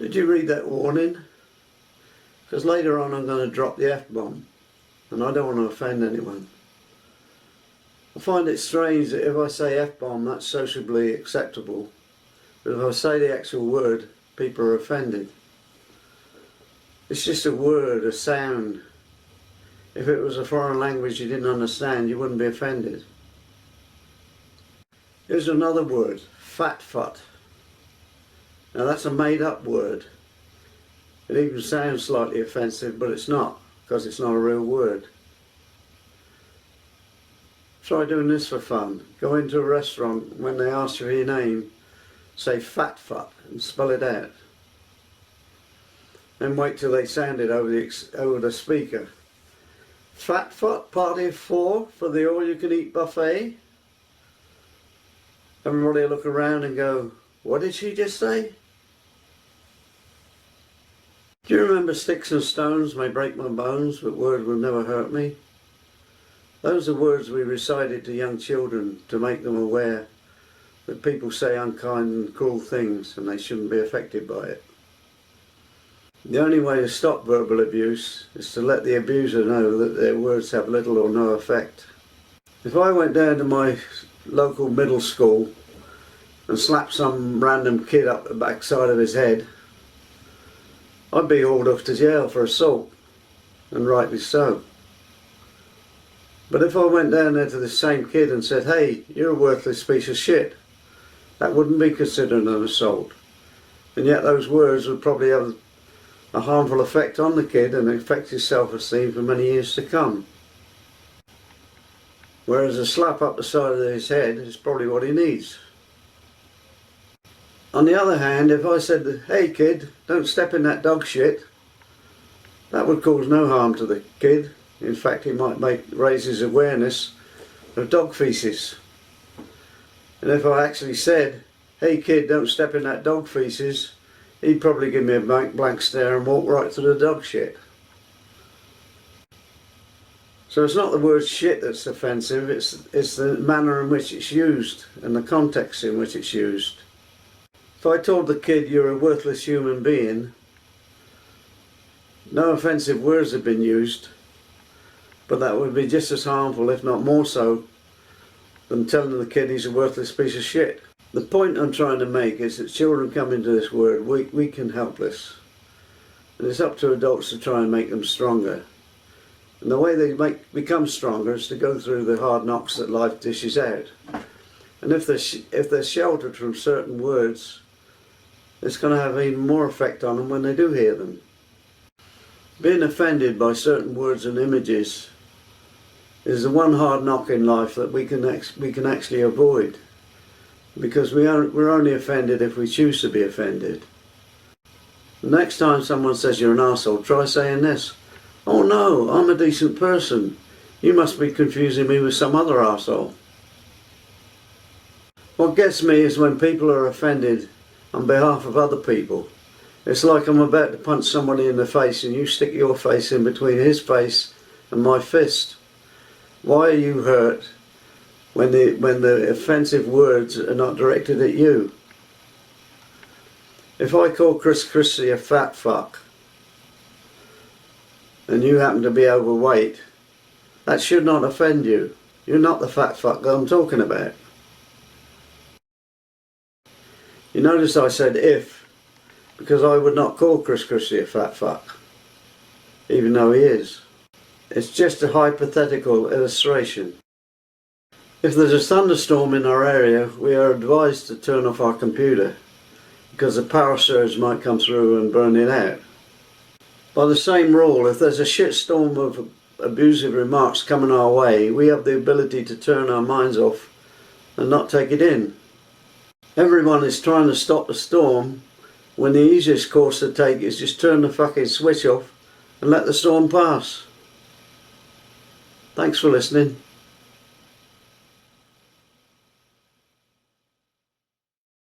Did you read that warning? Because later on I'm going to drop the F-bomb and I don't want to offend anyone. I find it strange that if I say F-bomb that's sociably acceptable, but if I say the actual word people are offended. It's just a word, a sound. If it was a foreign language you didn't understand, you wouldn't be offended. Here's another word, fat futt. Now that's a made up word. It even sounds slightly offensive, but it's not, because it's not a real word. Try doing this for fun. Go into a restaurant, when they ask you for your name, say fat futt and spell it out. Then wait till they sound it over the speaker. Fat futt, party of 4 for the all-you-can-eat buffet. Everybody will look around and go, what did she just say? Do you remember sticks and stones may break my bones, but words will never hurt me? Those are words we recited to young children to make them aware that people say unkind and cruel things and they shouldn't be affected by it. The only way to stop verbal abuse is to let the abuser know that their words have little or no effect. If I went down to my local middle school and slapped some random kid up the backside of his head, I'd be hauled off to jail for assault, and rightly so. But if I went down there to the same kid and said, hey, you're a worthless piece of shit, that wouldn't be considered an assault. And yet those words would probably have a harmful effect on the kid and affect his self-esteem for many years to come. Whereas a slap up the side of his head is probably what he needs. On the other hand, if I said, hey kid, don't step in that dog shit, that would cause no harm to the kid. In fact, it might raise his awareness of dog feces. And if I actually said, hey kid, don't step in that dog feces, he'd probably give me a blank stare and walk right through the dog shit. So it's not the word shit that's offensive, it's the manner in which it's used and the context in which it's used. If I told the kid you're a worthless human being, no offensive words have been used, but that would be just as harmful, if not more so, than telling the kid he's a worthless piece of shit. The point I'm trying to make is that children come into this world weak and helpless, and it's up to adults to try and make them stronger. And the way they become stronger is to go through the hard knocks that life dishes out. And if they're sheltered from certain words, it's going to have even more effect on them when they do hear them. Being offended by certain words and images is the one hard knock in life that we can actually avoid, because we're only offended if we choose to be offended. The next time someone says you're an arsehole, try saying this: oh no, I'm a decent person. You must be confusing me with some other arsehole. What gets me is when people are offended on behalf of other people. It's like I'm about to punch somebody in the face and you stick your face in between his face and my fist. Why are you hurt when the offensive words are not directed at you? If I call Chris Christie a fat fuck and you happen to be overweight, that should not offend you. You're not the fat fuck that I'm talking about. You notice I said if, because I would not call Chris Christie a fat fuck, even though he is. It's just a hypothetical illustration. If there's a thunderstorm in our area, we are advised to turn off our computer, because a power surge might come through and burn it out. By the same rule, if there's a shitstorm of abusive remarks coming our way, we have the ability to turn our minds off and not take it in. Everyone is trying to stop the storm when the easiest course to take is just turn the fucking switch off and let the storm pass. Thanks for listening.